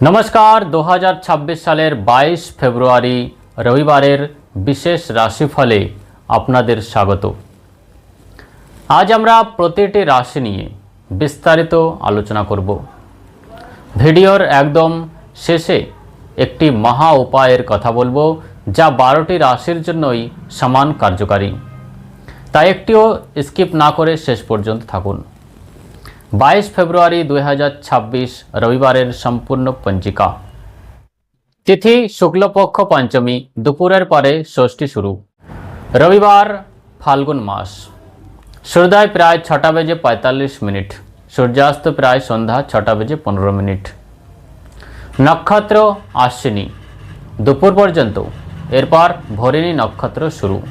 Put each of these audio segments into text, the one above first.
नमस्कार 2026 सालेर 22 फेब्रुआरी रविवारेर विशेष राशिफले आपनादेर स्वागत। आज आमरा प्रतिटी राशि निये विस्तारित आलोचना करब। भिडियोर एकदम शेषे एकटी महा उपायेर कथा बोलबो जा 12टी राशिर जन्यई समान कार्यकारी, ताई एकटिओ स्किप ना करे शेष पर्यन्त थाकुन। 22 फेब्रुआरी 2026 रविवारेर सम्पूर्ण पंजिका। तिथि शुक्लपक्ष पंचमी, दुपुरेर परे षष्ठी शुरू। रविवार फाल्गुन मास। सूर्योदय प्राय 6:45, सूर्यास्त प्राय सन्ध्या 6:15। नक्षत्र आश्विनी दुपुर पर्यन्त, एरपर भरिणी नक्षत्र शुरू।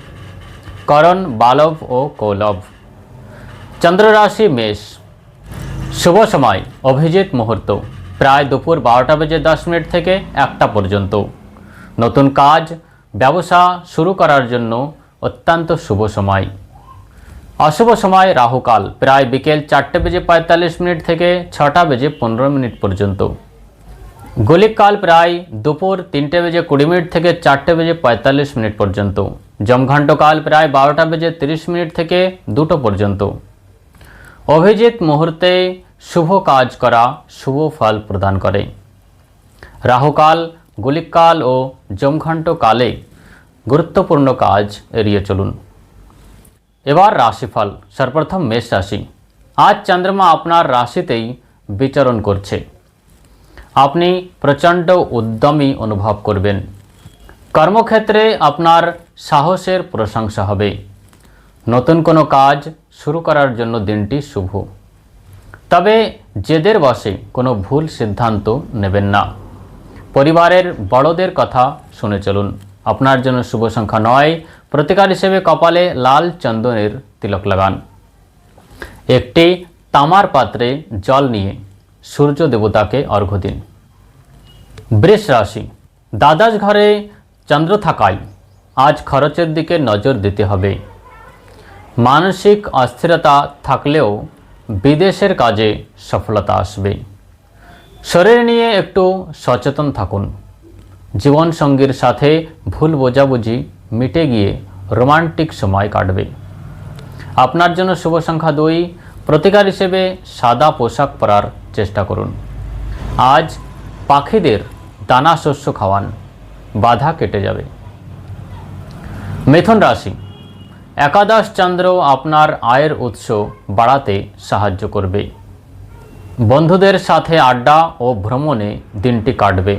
करण बालव और कौलव। चंद्र राशि मेष। शुभ समय अभिजित मुहूर्त प्राय दुपुर 12:10 থেকে 1টা পর্যন্ত। नतून काज व्यवसा शुरू करार जन्य अत्यंत शुभ समय। अशुभ समय राहुकाल प्राय बिकेल 4:45 থেকে 6:15 पर्यন্ত। गुलिक काल प्राय दुपुर 3:20 থেকে 4:45 पर्यন্ত। जमघंट काल प्राय 12:30 থেকে 2টো पर्यন্ত। अभिजित मुहूर्ते शुभ काज करा शुभ फल प्रदान करे। राहुकाल गुलिक काल और जमघंट काले गुरुत्वपूर्ण काज एड़िए चलुन। एबार राशिफल। सर्वप्रथम मेष राशि। आज चंद्रमा आपनार राशितेई विचरण करछे। आपनी प्रचंड उद्यमी अनुभव करबेन। कर्मक्षेत्रे आपनार साहसेर प्रशंसा हबे। नतून कोनो काज शुरू करार जन्य दिनटी शुभ। तबे जेदेर बशे कोनो भूल सिद्धांत नेबेन ना। परिवारेर बड़ोदेर कथा शुने चलुन। आपनार जन्य शुभ संख्या 9। प्रतिकार हिसेबे कपाले लाल चंदनेर तिलक लागान। एकटी तामार पात्रे जल निये सूर्य देवताके अर्घ्य दिन। वृष राशि। द्वादश घरे चंद्र थाकाय आज खरचेर दिके नजर दिते हबे। मानसिक अस्थिरता थाकलेও विदेशेर काजे सफलता आसबे। शरीर निये एकटू सचेतन थाकुन। जीवन संगीर साथे भूल बोझाबुझी मिटे गिये रोमांटिक समय काटबे। आपनार जन्य शुभ संख्या 2। प्रतिकार हिसेबे सादा पोशाक परार चेष्टा करुन। आज पाखिदेर दाना शस्य खावान, बाधा केटे जाबे। मिथुन राशि। एकादश चंद्र आपनार आयेर उत्स बाड़ाते साहाज्य करबे। बंधुदेर साथे आड्डा और भ्रमणे दिनटी काटबे।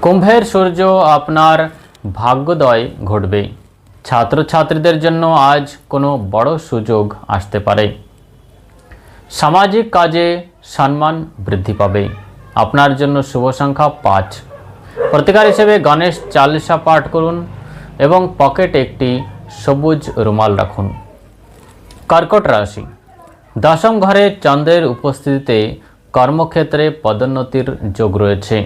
कुम्भेर सूर्य आपनार भाग्योदय घटबे। छात्र छात्रीदेर जन्य आज कोनो बड़ो सुयोग आसते पारे। सामाजिक काजे सम्मान बृद्धि पाबे। आपनार जन्य शुभ संख्या 5। प्रतिकार हिसेबे गणेश चालिसा पाठ करुन एवं पकेटे एकटी सबुज रुमाल राखुन। कर्कट राशि। दशम घरे चंद्रेर उपस्थितिते कर्मक्षेत्रे पदोन्नतिर योग रयेछे।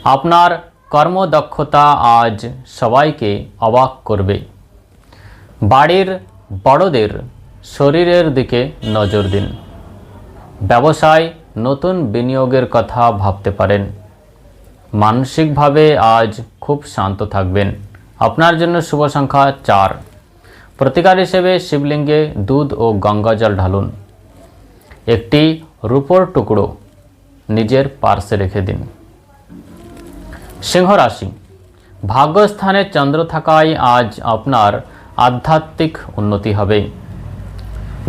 आपनार कर्मदक्षता आज सबाइके अबाक करबे। बाड़ीर बड़ोदेर शरीरेर दिके नजर दिन। व्यवसाय नतून विनियोगेर कथा भाबते पारेन। मानसिकभावे आज खूब शांत थाकबेन। आपनार जन्य शुभ संख्या 4। प्रतिकार हिसेबे शिवलिंगे दूध और गंगा जल ढालुन। एकटी रूपोर टुकड़ो निजेर पार्श्वे रेखे दिन। सिंह राशि। भाग्यस्थाने चंद्र थाकाय आज आपनार आध्यात्मिक उन्नति हबे।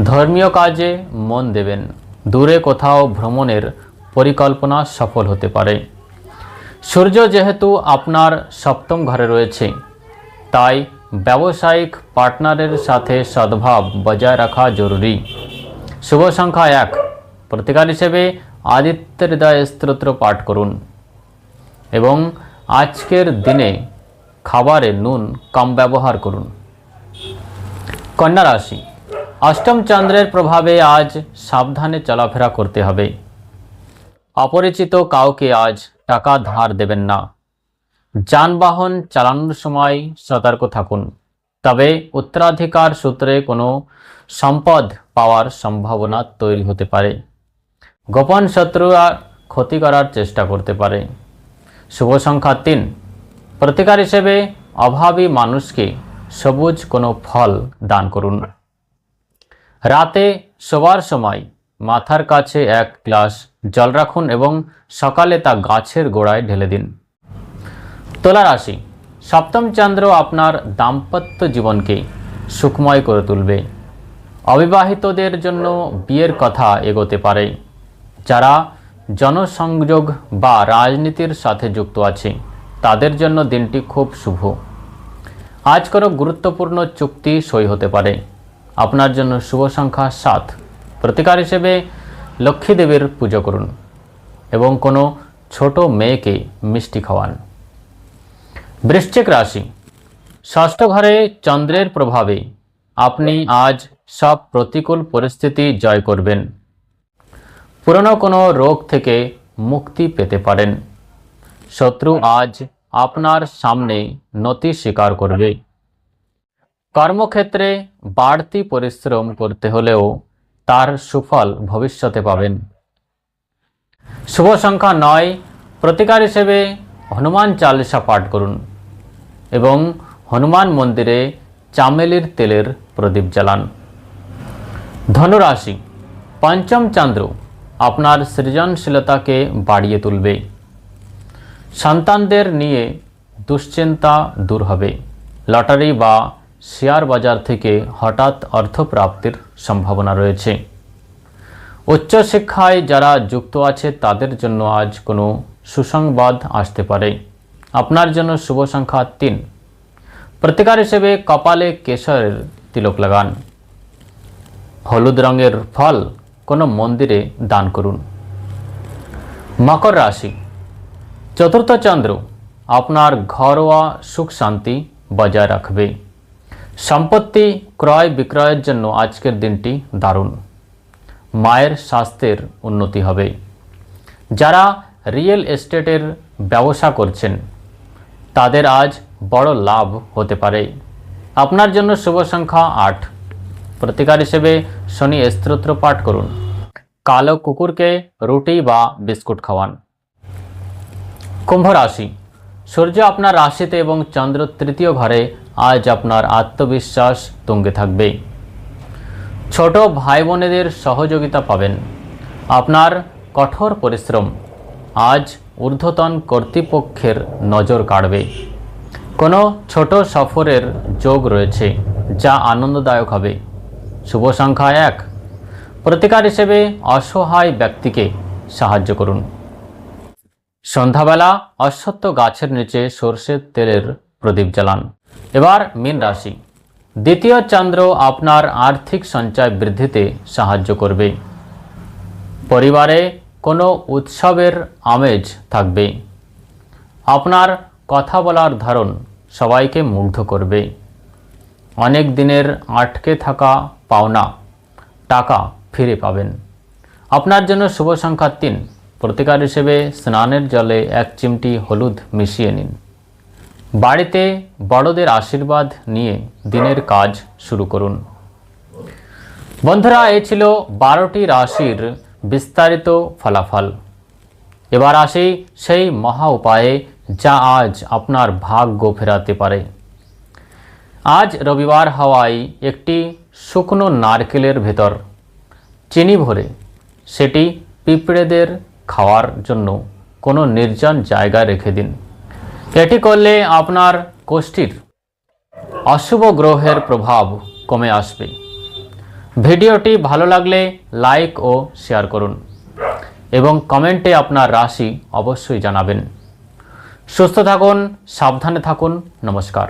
धर्मीय काजे मन देवेन। दूरे कोथाओ भ्रमणेर परिकल्पना सफल होते पारे। सूर्य जेहेतु आपनार सप्तम घरे रयेछे, ताई व्यावसायिक पार्टनारेर साथे सद्भाव बजाय रखा जरूरी। शुभ संख्या 1। प्रतिकार हिसेबे आदित्य हृदय स्तोत्र पाठ करुन एवं आजकेर दिने खाबारे नून कम व्यवहार करुन। कन्या राशि। अष्टम चंद्रेर प्रभावे आज सावधाने चलाफेरा करते हबे। अपरिचित काउके आज टाका धार देवेन ना। যানবাহন চালানোর সময় সতর্ক থাকুন। তবে উত্তরাধিকার সূত্রে কোনো সম্পদ পাওয়ার সম্ভাবনা তৈরি হতে পারে। গোপন শত্রুরা ক্ষতি করার চেষ্টা করতে পারে। শুভ সংখ্যা 3। প্রতিকার হিসেবে অভাবী মানুষকে সবুজ কোনো ফল দান করুন। রাতে শোবার সময় মাথার কাছে এক গ্লাস জল রাখুন এবং সকালে তা গাছের গোড়ায় ঢেলে দিন। তুলা রাশি, সপ্তম চন্দ্র আপনার দাম্পত্য জীবনকে সুখময় করে তুলবে। অবিবাহিতদের জন্য বিয়ের কথা এগোতে পারে। যারা জনসংযোগ বা রাজনীতির সাথে যুক্ত আছে তাদের জন্য দিনটি খুব শুভ। আজ কোনো গুরুত্বপূর্ণ চুক্তি সই হতে পারে। আপনার জন্য শুভ সংখ্যা 7। প্রতিকার হিসেবে লক্ষ্মী দেবীর পুজো করুন এবং কোনো ছোট মেয়েকে মিষ্টি খাওয়ান। বৃশ্চিক রাশি, ষষ্ঠ ঘরে চন্দ্রের প্রভাবে আপনি আজ সব প্রতিকূল পরিস্থিতি জয় করবেন। পুরনো কোনো রোগ থেকে মুক্তি পেতে পারেন। শত্রু আজ আপনার সামনে নতি স্বীকার করবে। কর্মক্ষেত্রে বাড়তি পরিশ্রম করতে হলেও তার সুফল ভবিষ্যতে পাবেন। শুভ সংখ্যা 9। প্রতিকার হিসেবে হনুমান চালিসা পাঠ করুন এবং হনুমান মন্দিরে চামেলির তেলের প্রদীপ জ্বালান। ধনুরাশি, পঞ্চম চন্দ্র আপনার সৃজনশীলতাকে বাড়িয়ে তুলবে। সন্তানদের নিয়ে দুশ্চিন্তা দূর হবে। লটারি বা শেয়ার বাজার থেকে হঠাৎ অর্থপ্রাপ্তির সম্ভাবনা রয়েছে। উচ্চশিক্ষায় যারা যুক্ত আছে তাদের জন্য আজ কোনো সুসংবাদ আসতে পারে। আপনার জন্য শুভ সংখ্যা 3। প্রতিকার হিসেবে কপালে কেশরের তিলক লাগান। হলুদ রঙের ফল কোনো মন্দিরে দান করুন। মকর রাশি, চতুর্থ চন্দ্র আপনার ঘরোয়া সুখ শান্তি বজায় রাখবে। সম্পত্তি ক্রয় বিক্রয়ের জন্য আজকের দিনটি দারুণ। মায়ের স্বাস্থ্যের উন্নতি হবে। যারা রিয়েল এস্টেটের ব্যবসা করছেন তাদের আজ বড় লাভ হতে পারে। আপনার জন্য শুভ সংখ্যা 8। প্রতিকার হিসেবে শনি স্তোত্র পাঠ করুন। কালো কুকুরকে রুটি বা বিস্কুট খাওয়ান। কুম্ভ রাশি, সূর্য আপনার রাশিতে এবং চন্দ্র তৃতীয় ঘরে আজ আপনার আত্মবিশ্বাস তুঙ্গে থাকবে। ছোট ভাই বোনেদের সহযোগিতা পাবেন। আপনার কঠোর পরিশ্রম আজ ঊর্ধ্বতন কর্তৃপক্ষের নজর কাড়বে। কোনো ছোট সফরের যোগ রয়েছে যা আনন্দদায়ক হবে। শুভ সংখ্যা 1। প্রতিকার হিসেবে অসহায় ব্যক্তিকে সাহায্য করুন। সন্ধ্যাবেলা অশ্বত্থ গাছের নিচে সর্ষের তেলের প্রদীপ জ্বালান। এবার মীন রাশি, দ্বিতীয় চন্দ্র আপনার আর্থিক সঞ্চয় বৃদ্ধিতে সাহায্য করবে। পরিবারে কোনো উৎসবের আমেজ থাকবে। আপনার কথা বলার ধরন সবাইকে মুগ্ধ করবে। অনেক দিনের আটকে থাকা পাওনা টাকা ফিরে পাবেন। আপনার জন্য শুভ সংখ্যা 3। প্রতিকার হিসেবে স্নানের জলে 1 চিমটি হলুদ মিশিয়ে নিন। বাড়িতে বড়দের আশীর্বাদ নিয়ে দিনের কাজ শুরু করুন। বন্ধুরা, এই ছিল 12টি রাশির বিস্তারিত ফলাফল। এবার আসি সেই মহা উপায়ে যা আজ আপনার ভাগ্য ফেরাতে পারে। আজ রবিবার হওয়ায় একটি শুকনো নারকেলের ভেতর চিনি ভরে সেটি পিঁপড়েদের খাওয়ার জন্য কোনো নির্জন জায়গায় রেখে দিন। এটি করলে আপনার কোষ্ঠীর অশুভ গ্রহের প্রভাব কমে আসবে। ভিডিওটি ভালো লাগলে লাইক ও শেয়ার করুন এবং কমেন্টে আপনার রাশি অবশ্যই জানাবেন। সুস্থ থাকুন, সাবধানে থাকুন। নমস্কার।